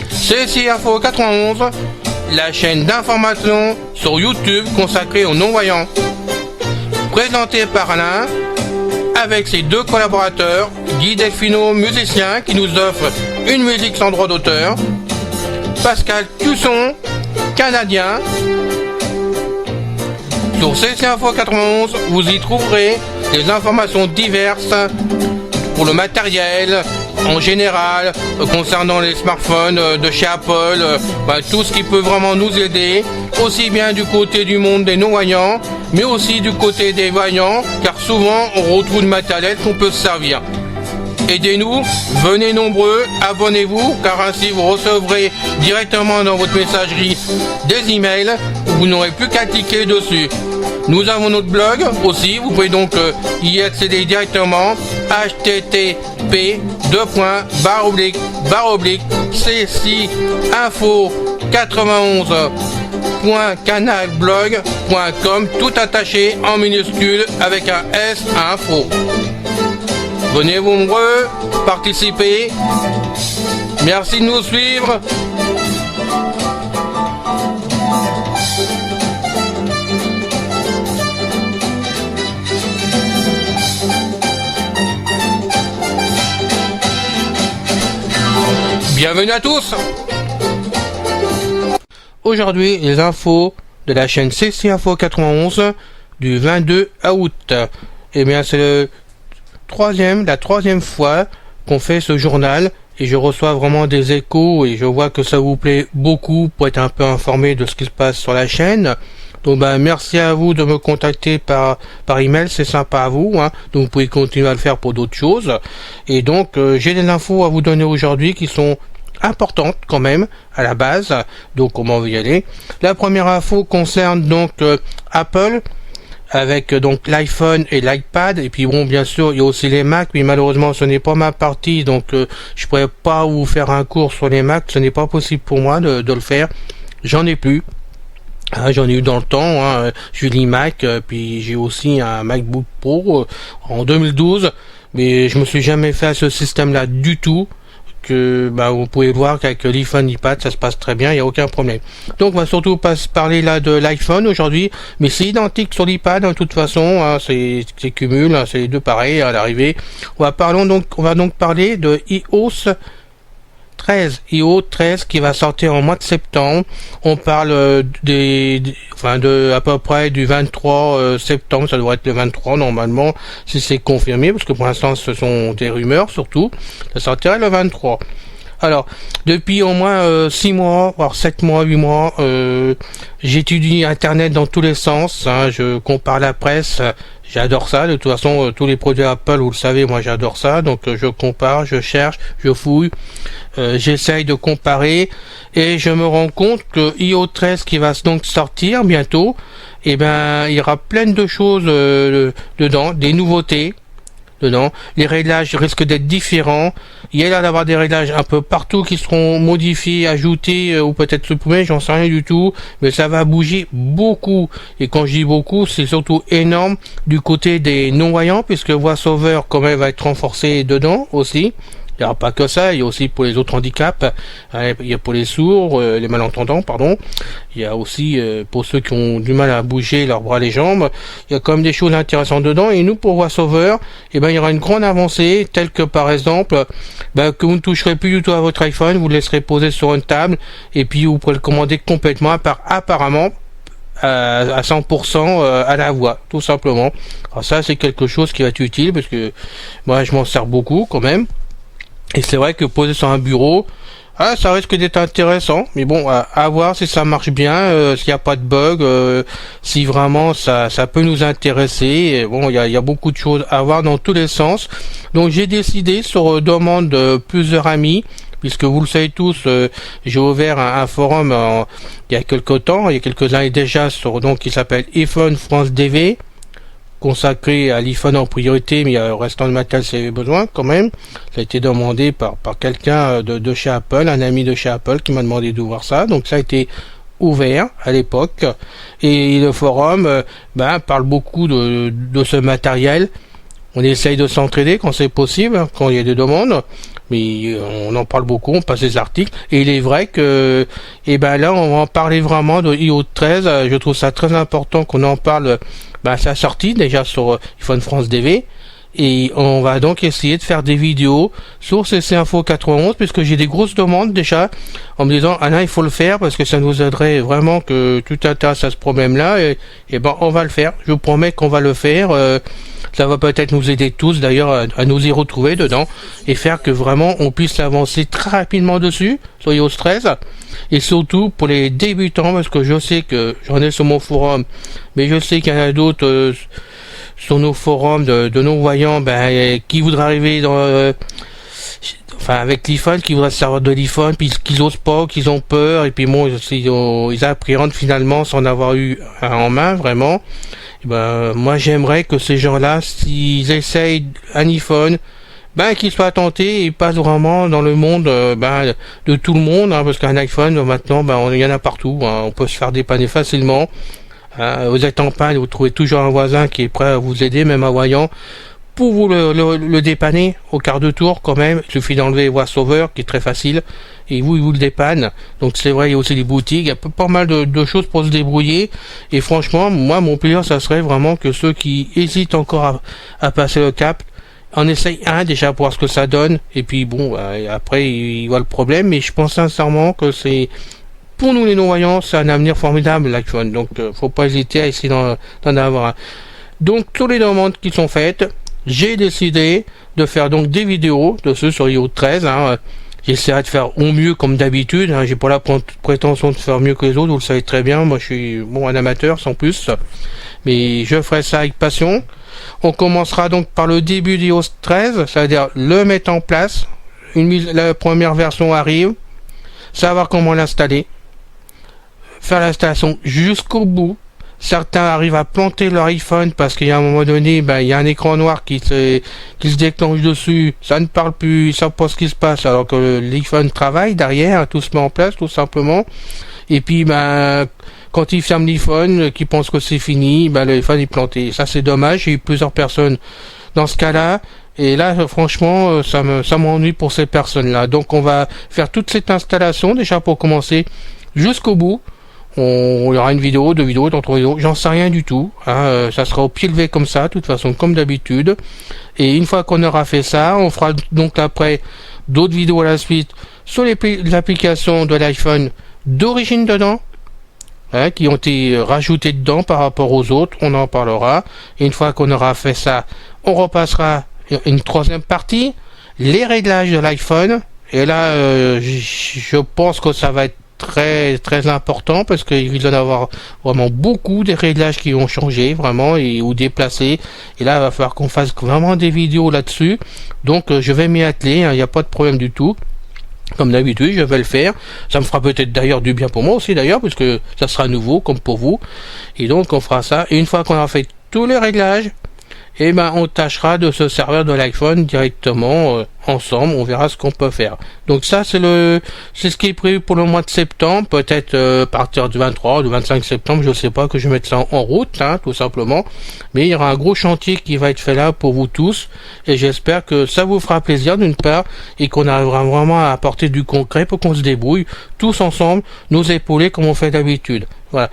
CSI Info 91, la chaîne d'information sur YouTube consacrée aux non-voyants. Présentée par Alain, avec ses deux collaborateurs, Guy Delfino, musicien, qui nous offre une musique sans droit d'auteur, Pascal Cusson, canadien. Sur CSI Info 91, vous y trouverez des informations diverses pour le matériel, en général, concernant les smartphones de chez Apple, tout ce qui peut vraiment nous aider, aussi bien du côté du monde des non-voyants, mais aussi du côté des voyants, car souvent on retrouve du matériel qu'on peut se servir. Aidez-nous, venez nombreux, abonnez-vous, car ainsi vous recevrez directement dans votre messagerie des emails, vous n'aurez plus qu'à cliquer dessus. Nous avons notre blog aussi, vous pouvez donc y accéder directement, http://csinfo91.canalblog.com, tout attaché en minuscule avec un S info. Venez nombreux, participez. Merci de nous suivre. Bienvenue à tous. Aujourd'hui, les infos de la chaîne CSI Info 91 du 22 août. Eh bien, c'est la troisième fois qu'on fait ce journal et je reçois vraiment des échos et je vois que ça vous plaît beaucoup pour être un peu informé de ce qui se passe sur la chaîne. Donc merci à vous de me contacter par email, c'est sympa à vous, hein. Donc vous pouvez continuer à le faire pour d'autres choses. Et donc j'ai des infos à vous donner aujourd'hui qui sont importantes quand même à la base. Donc on va y aller. La première info concerne donc Apple, avec donc l'iPhone et l'iPad, et puis bon, bien sûr il y a aussi les Mac, mais malheureusement ce n'est pas ma partie, donc je pourrais pas vous faire un cours sur les Mac, ce n'est pas possible pour moi de le faire, j'en ai plus. J'en ai eu dans le temps, j'ai eu l'iMac, puis j'ai aussi un MacBook Pro en 2012, mais je me suis jamais fait à ce système-là du tout. Que vous pouvez voir qu'avec l'iPhone, l'iPad, ça se passe très bien, il n'y a aucun problème. Donc on va surtout pas parler là de l'iPhone aujourd'hui, mais c'est identique sur l'iPad, de toute façon, c'est cumul, c'est les deux pareils à l'arrivée. On va donc parler de iOS 13 qui va sortir en mois de septembre. On parle de à peu près du 23 septembre, ça devrait être le 23 normalement, si c'est confirmé, parce que pour l'instant ce sont des rumeurs surtout, ça sortirait le 23. Alors, depuis au moins 6 mois, voire 7 mois, 8 mois, j'étudie Internet dans tous les sens, je compare la presse, j'adore ça, de toute façon, tous les produits Apple, vous le savez, moi j'adore ça, donc je compare, je cherche, je fouille, j'essaye de comparer, et je me rends compte que iOS 13 qui va donc sortir bientôt, il y aura plein de choses dedans, des nouveautés, les réglages risquent d'être différents. Il y a l'air d'avoir des réglages un peu partout qui seront modifiés, ajoutés ou peut-être supprimés, j'en sais rien du tout, mais ça va bouger beaucoup. Et quand je dis beaucoup, c'est surtout énorme du côté des non-voyants, puisque VoiceOver quand même va être renforcé dedans aussi. Il n'y aura pas que ça, il y a aussi pour les autres handicaps, il y a pour les sourds, les malentendants, pardon. Il y a aussi pour ceux qui ont du mal à bouger leurs bras, les jambes. Il y a quand même des choses intéressantes dedans. Et nous, pour VoiceOver, il y aura une grande avancée, telle que par exemple, que vous ne toucherez plus du tout à votre iPhone, vous le laisserez poser sur une table, et puis vous pourrez le commander complètement, apparemment, à 100% à la voix, tout simplement. Alors ça, c'est quelque chose qui va être utile, parce que moi, je m'en sers beaucoup quand même. Et c'est vrai que poser sur un bureau, ça risque d'être intéressant, mais bon, à voir si ça marche bien, s'il n'y a pas de bug, si vraiment ça peut nous intéresser. Et bon, il y a beaucoup de choses à voir dans tous les sens. Donc j'ai décidé, sur demande de plusieurs amis, puisque vous le savez tous, j'ai ouvert un forum il y a quelques années déjà, qui s'appelle iPhone France DV, consacré à l'iPhone en priorité, mais le restant de matériel s'il y avait besoin quand même. Ça a été demandé par quelqu'un de chez Apple, un ami de chez Apple qui m'a demandé d'ouvrir ça, donc ça a été ouvert à l'époque, et le forum parle beaucoup de ce matériel. On essaye de s'entraider quand c'est possible, quand il y a des demandes. mais on en parle beaucoup, on passe des articles, et il est vrai que, et ben là, on va en parler vraiment de iOS 13. Je trouve ça très important qu'on en parle, à sa sortie déjà sur iPhone France DV. Et on va donc essayer de faire des vidéos sur CC Info 91, puisque j'ai des grosses demandes déjà en me disant Alain, il faut le faire parce que ça nous aiderait vraiment que tu t'intéresses à ce problème-là, et ben on va le faire. Je vous promets qu'on va le faire. Ça va peut-être nous aider tous d'ailleurs à nous y retrouver dedans et faire que vraiment on puisse avancer très rapidement dessus sur iOS 13, et surtout pour les débutants, parce que je sais que j'en ai sur mon forum, mais je sais qu'il y en a d'autres sur nos forums de non-voyants qui voudraient arriver dans avec l'iPhone, qui voudraient se servir de l'iPhone, puis qu'ils osent pas, qu'ils ont peur, et puis bon, ils appréhendent finalement sans avoir eu un en main vraiment. Et moi j'aimerais que ces gens-là, s'ils essayent un iPhone, qu'ils soient tentés et passent vraiment dans le monde de tout le monde, parce qu'un iPhone maintenant il y en a partout, on peut se faire dépanner facilement. Vous êtes en panne, vous trouvez toujours un voisin qui est prêt à vous aider, même un voyant, pour vous le dépanner au quart de tour quand même. Il suffit d'enlever VoiceOver qui est très facile, et il vous le dépanne. Donc c'est vrai, il y a aussi les boutiques, il y a pas mal de choses pour se débrouiller, et franchement moi mon plaisir ça serait vraiment que ceux qui hésitent encore à passer le cap en essayent un déjà pour voir ce que ça donne, et puis après ils voient le problème. Mais je pense sincèrement que c'est, pour nous les non-voyants, c'est un avenir formidable l'iPhone, donc faut pas hésiter à essayer d'en avoir un. Donc sur les demandes qui sont faites, j'ai décidé de faire donc des vidéos de ceux sur iOS 13. J'essaierai de faire au mieux comme d'habitude, j'ai pas la prétention de faire mieux que les autres, vous le savez très bien, moi je suis un amateur sans plus, mais je ferai ça avec passion. On commencera donc par le début d'iOS 13, c'est-à-dire le mettre en place. La première version arrive, savoir comment l'installer, faire l'installation jusqu'au bout. Certains arrivent à planter leur iPhone parce qu'il y a un moment donné, il y a un écran noir qui se déclenche dessus, ça ne parle plus, ils savent pas ce qui se passe, alors que l'iPhone travaille derrière, tout se met en place tout simplement. Et puis quand ils ferment l'iPhone, qu'ils pensent que c'est fini, l'iPhone est planté. Ça c'est dommage, j'ai eu plusieurs personnes dans ce cas-là. Et là, franchement, ça m'ennuie pour ces personnes-là. Donc on va faire toute cette installation déjà pour commencer jusqu'au bout. Il y aura une vidéo, 2 vidéos, 3 vidéos, j'en sais rien du tout. Ça sera au pied levé comme ça, de toute façon, comme d'habitude. Et une fois qu'on aura fait ça, on fera donc après d'autres vidéos à la suite sur l'application de l'iPhone d'origine dedans, qui ont été rajoutées dedans par rapport aux autres. On en parlera. Et une fois qu'on aura fait ça, on repassera une troisième partie, les réglages de l'iPhone. Et là, je pense que ça va être très très important, parce qu'il va y en avoir vraiment beaucoup des réglages qui ont changé vraiment ou déplacés, et là il va falloir qu'on fasse vraiment des vidéos là-dessus. Donc je vais m'y atteler, il n'y a pas de problème du tout. Comme d'habitude, je vais le faire. Ça me fera peut-être d'ailleurs du bien pour moi aussi d'ailleurs, parce que ça sera nouveau comme pour vous. Et donc on fera ça. Et une fois qu'on a fait tous les réglages, on tâchera de se servir de l'iPhone directement ensemble. On verra ce qu'on peut faire. Donc ça c'est ce qui est prévu pour le mois de septembre. Peut-être à partir du 23 ou du 25 septembre, je sais pas, que je mette ça en route, tout simplement. Mais il y aura un gros chantier qui va être fait là pour vous tous, et j'espère que ça vous fera plaisir d'une part, et qu'on arrivera vraiment à apporter du concret pour qu'on se débrouille tous ensemble, nous épauler comme on fait d'habitude. Voilà.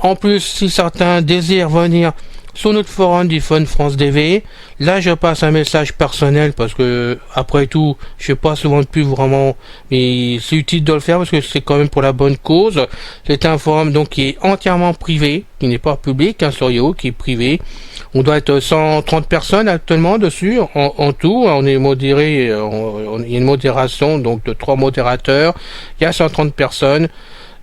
En plus, si certains désirent venir sur notre forum d'iPhone France DV, là je passe un message personnel, parce que après tout je fais pas souvent de pub vraiment, mais c'est utile de le faire parce que c'est quand même pour la bonne cause. C'est un forum donc qui est entièrement privé, qui n'est pas public, sur iOS, qui est privé. On doit être 130 personnes actuellement dessus en tout. On est modéré, il y a une modération donc de 3 modérateurs, il y a 130 personnes,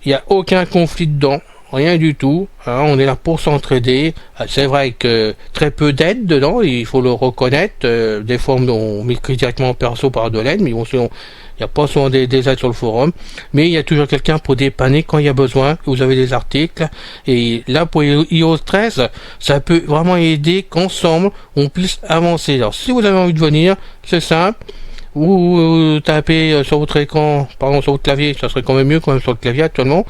il n'y a aucun conflit dedans. Rien du tout, on est là pour s'entraider. C'est vrai que très peu d'aide dedans, il faut le reconnaître. Des fois on m'écrit directement perso par de l'aide, mais bon, il n'y a pas souvent des aides sur le forum, mais il y a toujours quelqu'un pour dépanner quand il y a besoin. Vous avez des articles, et là pour iOS 13, ça peut vraiment aider qu'ensemble on puisse avancer. Alors si vous avez envie de venir, c'est simple. Vous tapez sur votre écran, pardon, sur votre clavier, ça serait quand même mieux sur le clavier actuellement.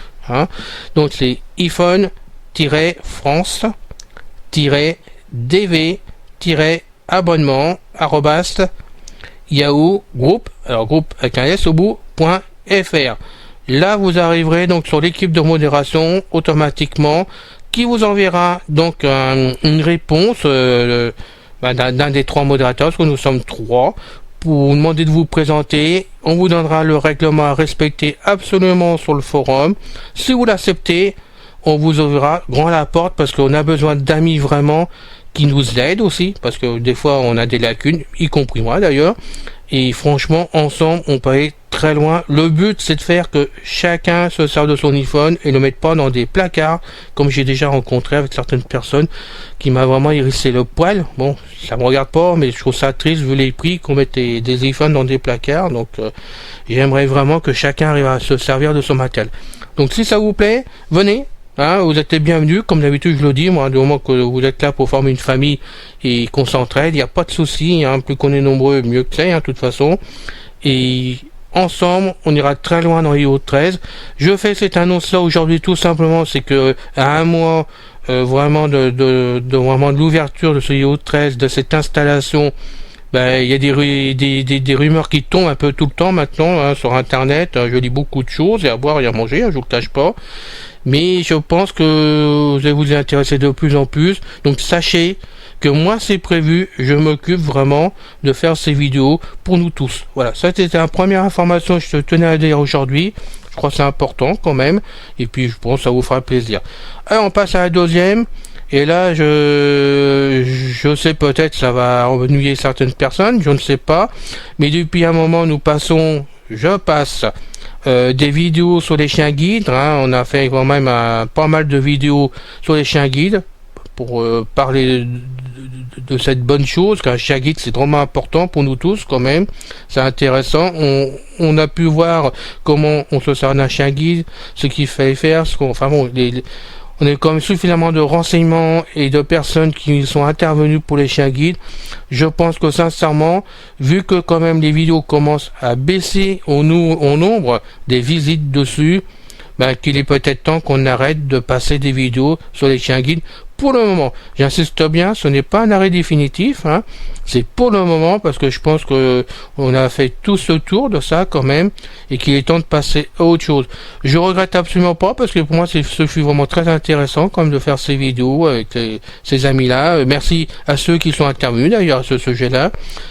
Donc c'est iPhone-France-DV-abonnement @ Yahoo Group alors groupe avec un S au bout.fr. Là, vous arriverez donc sur l'équipe de modération automatiquement qui vous enverra donc une réponse d'un des 3 modérateurs, parce que nous sommes 3, pour vous demander de vous présenter. On vous donnera le règlement à respecter absolument sur le forum. Si vous l'acceptez, on vous ouvrira grand la porte, parce qu'on a besoin d'amis vraiment qui nous aident aussi, parce que des fois on a des lacunes, y compris moi d'ailleurs, et franchement ensemble on peut aller très loin. Le but c'est de faire que chacun se serve de son iPhone et ne le mette pas dans des placards, comme j'ai déjà rencontré avec certaines personnes qui m'a vraiment hérissé le poil. Bon, ça me regarde pas, mais je trouve ça triste vu les prix qu'on mette des iPhones dans des placards. Donc j'aimerais vraiment que chacun arrive à se servir de son matériel. Donc si ça vous plaît, venez. Hein, vous êtes les bienvenus, comme d'habitude je le dis, moi, du moment que vous êtes là pour former une famille et qu'on s'entraide, il n'y a pas de souci, hein, plus qu'on est nombreux, mieux que c'est, hein, de toute façon. Et ensemble, on ira très loin dans iOS 13. Je fais cette annonce-là aujourd'hui tout simplement, c'est que à un mois vraiment de l'ouverture de ce iOS 13, de cette installation, il y a des rumeurs qui tombent un peu tout le temps maintenant, hein, sur internet. Je lis beaucoup de choses, et à boire et à manger, hein, je vous le cache pas. Mais je pense que vous allez vous y intéresser de plus en plus. Donc sachez que moi c'est prévu, je m'occupe vraiment de faire ces vidéos pour nous tous. Voilà, ça c'était la première information que je tenais à dire aujourd'hui. Je crois que c'est important quand même. Et puis je pense que ça vous fera plaisir. Alors on passe à la deuxième. Et là, je sais peut-être ça va ennuyer certaines personnes, je ne sais pas. Mais depuis un moment, je passe des vidéos sur les chiens guides. Hein. On a fait quand même pas mal de vidéos sur les chiens guides pour parler de cette bonne chose, qu'un chien guide c'est vraiment important pour nous tous quand même. C'est intéressant. On a pu voir comment on se sert d'un chien guide, ce qu'il fallait faire, on a quand même suffisamment de renseignements et de personnes qui sont intervenues pour les chiens guides. Je pense que sincèrement, vu que quand même les vidéos commencent à baisser au nombre des visites dessus, qu'il est peut-être temps qu'on arrête de passer des vidéos sur les chiens guides pour le moment. J'insiste bien, ce n'est pas un arrêt définitif, hein. C'est pour le moment parce que je pense que on a fait tout ce tour de ça quand même et qu'il est temps de passer à autre chose. Je regrette absolument pas parce que pour moi ce fut vraiment très intéressant quand même de faire ces vidéos avec ces amis-là. Merci à ceux qui sont intervenus d'ailleurs à ce sujet-là.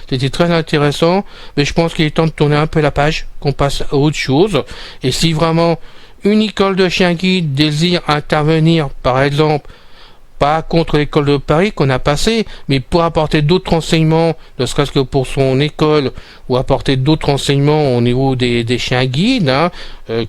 C'était très intéressant, mais je pense qu'il est temps de tourner un peu la page, qu'on passe à autre chose. Et si vraiment une école de chien guide désire intervenir, par exemple, pas contre l'école de Paris qu'on a passé, mais pour apporter d'autres renseignements, ne serait-ce que pour son école, ou apporter d'autres renseignements au niveau des chiens guides, hein,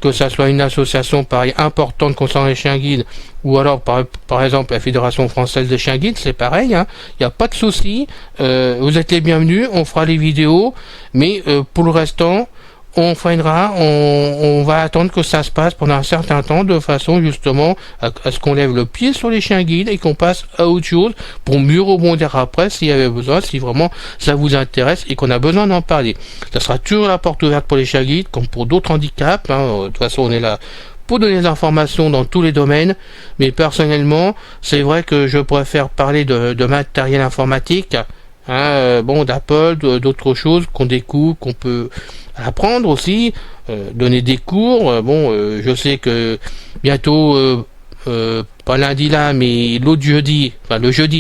que ça soit une association pareil importante concernant les chiens guides, ou alors par exemple la Fédération française des chiens guides, c'est pareil, hein, il n'y a pas de souci, vous êtes les bienvenus, on fera les vidéos, mais pour le restant, on freinera, on va attendre que ça se passe pendant un certain temps de façon justement à ce qu'on lève le pied sur les chiens guides et qu'on passe à autre chose pour mieux rebondir après s'il y avait besoin, si vraiment ça vous intéresse et qu'on a besoin d'en parler. Ça sera toujours la porte ouverte pour les chiens guides comme pour d'autres handicaps, hein. De toute façon on est là pour donner des informations dans tous les domaines, mais personnellement c'est vrai que je préfère parler de matériel informatique, hein, d'Apple, d'autres choses qu'on découvre, qu'on peut apprendre aussi, donner des cours. Je sais que bientôt, pas lundi là, mais le jeudi,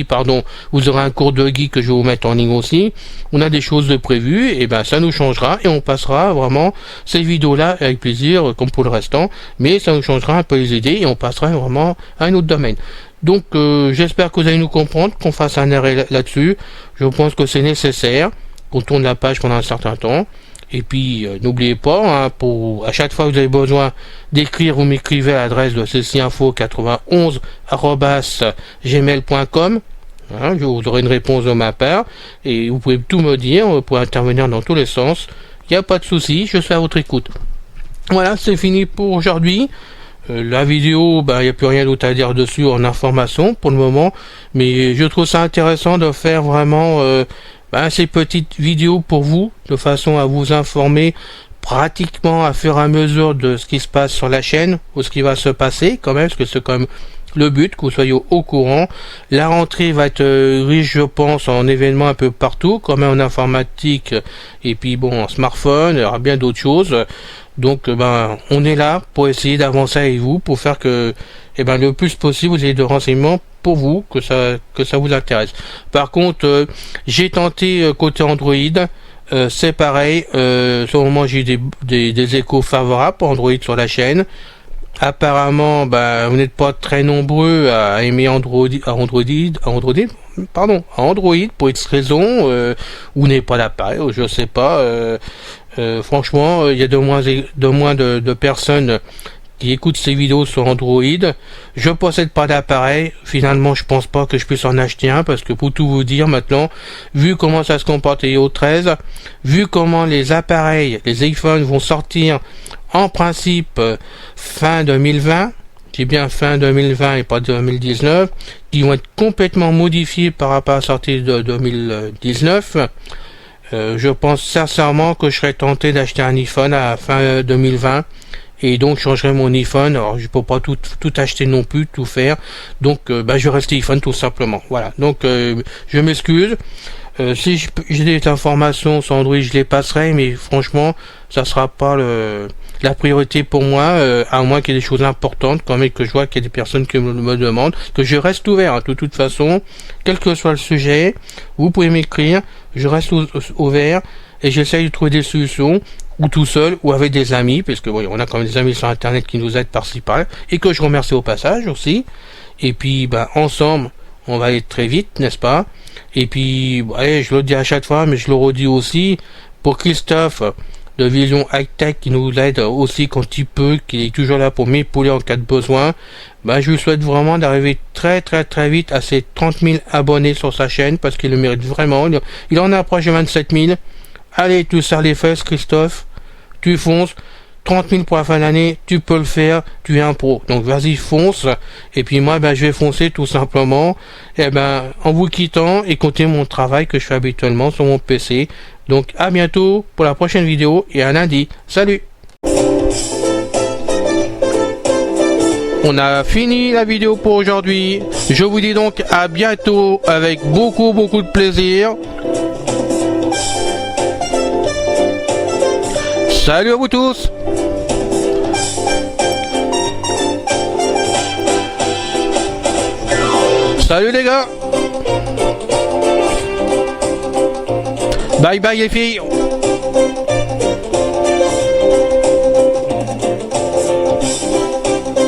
pardon, vous aurez un cours de geek que je vais vous mettre en ligne aussi. On a des choses de prévues, et ça nous changera, et on passera vraiment ces vidéos-là avec plaisir, comme pour le restant, mais ça nous changera un peu les idées, et on passera vraiment à un autre domaine. Donc j'espère que vous allez nous comprendre, qu'on fasse un arrêt là-dessus. Je pense que c'est nécessaire qu'on tourne la page pendant un certain temps. Et puis n'oubliez pas, hein, à chaque fois que vous avez besoin d'écrire, vous m'écrivez à l'adresse de ccinfo91@gmail.com. Hein, vous aurez une réponse de ma part et vous pouvez tout me dire, vous pouvez intervenir dans tous les sens. Il n'y a pas de souci, je suis à votre écoute. Voilà, c'est fini pour aujourd'hui. La vidéo, il n'y a plus rien d'autre à dire dessus en information pour le moment, mais je trouve ça intéressant de faire vraiment ces petites vidéos pour vous, de façon à vous informer pratiquement à fur et à mesure de ce qui se passe sur la chaîne, ou ce qui va se passer quand même, parce que c'est quand même le but, que vous soyez au courant. La rentrée va être riche, je pense, en événements un peu partout, comme en informatique, et puis bon, en smartphone, il y aura bien d'autres choses. Donc, on est là pour essayer d'avancer avec vous, pour faire que, le plus possible, vous ayez de renseignements pour vous, que ça vous intéresse. Par contre, j'ai tenté côté Android. C'est pareil, sur le moment j'ai eu des échos favorables pour Android sur la chaîne. Apparemment, vous n'êtes pas très nombreux à aimer Android pour X raison, ou n'est pas d'appareil, je sais pas. Franchement, il y a de moins de personnes qui écoutent ces vidéos sur Android. Je possède pas d'appareil. Finalement, je pense pas que je puisse en acheter un parce que pour tout vous dire maintenant, vu comment ça se comporte iOS 13, vu comment les appareils, les iPhones vont sortir en principe fin 2020, j'ai bien fin 2020 et pas 2019, qui vont être complètement modifiés par rapport à la sortie de 2019. Je pense sincèrement que je serais tenté d'acheter un iPhone à fin 2020 et donc je changerai mon iPhone. Alors je peux pas tout acheter non plus, tout faire, donc je reste iPhone tout simplement. Voilà, donc je m'excuse. Si j'ai des informations sur Android, je les passerai, mais franchement, ça sera pas la priorité pour moi, à moins qu'il y ait des choses importantes, quand même que je vois qu'il y a des personnes qui me demandent, que je reste ouvert, hein, de toute façon, quel que soit le sujet, vous pouvez m'écrire, je reste ouvert, et j'essaye de trouver des solutions, ou tout seul, ou avec des amis, parce que on a quand même des amis sur Internet qui nous aident par-ci par-là, et que je remercie au passage aussi, et puis, ensemble, on va aller très vite, n'est-ce pas? Et puis, je le dis à chaque fois, mais je le redis aussi, pour Christophe de Vision High Tech qui nous aide aussi quand il peut, qui est toujours là pour m'épauler en cas de besoin, je lui souhaite vraiment d'arriver très très très vite à ses 30 000 abonnés sur sa chaîne, parce qu'il le mérite vraiment. Il en approche de 27 000. Allez, tu serres les fesses, Christophe, tu fonces. 30 000 pour la fin d'année, tu peux le faire, tu es un pro. Donc vas-y, fonce. Et puis moi, je vais foncer tout simplement. En vous quittant et continuer mon travail que je fais habituellement sur mon PC. Donc à bientôt pour la prochaine vidéo et à lundi. Salut! On a fini la vidéo pour aujourd'hui. Je vous dis donc à bientôt avec beaucoup de plaisir. Salut à vous tous! Salut les gars! Bye bye les filles!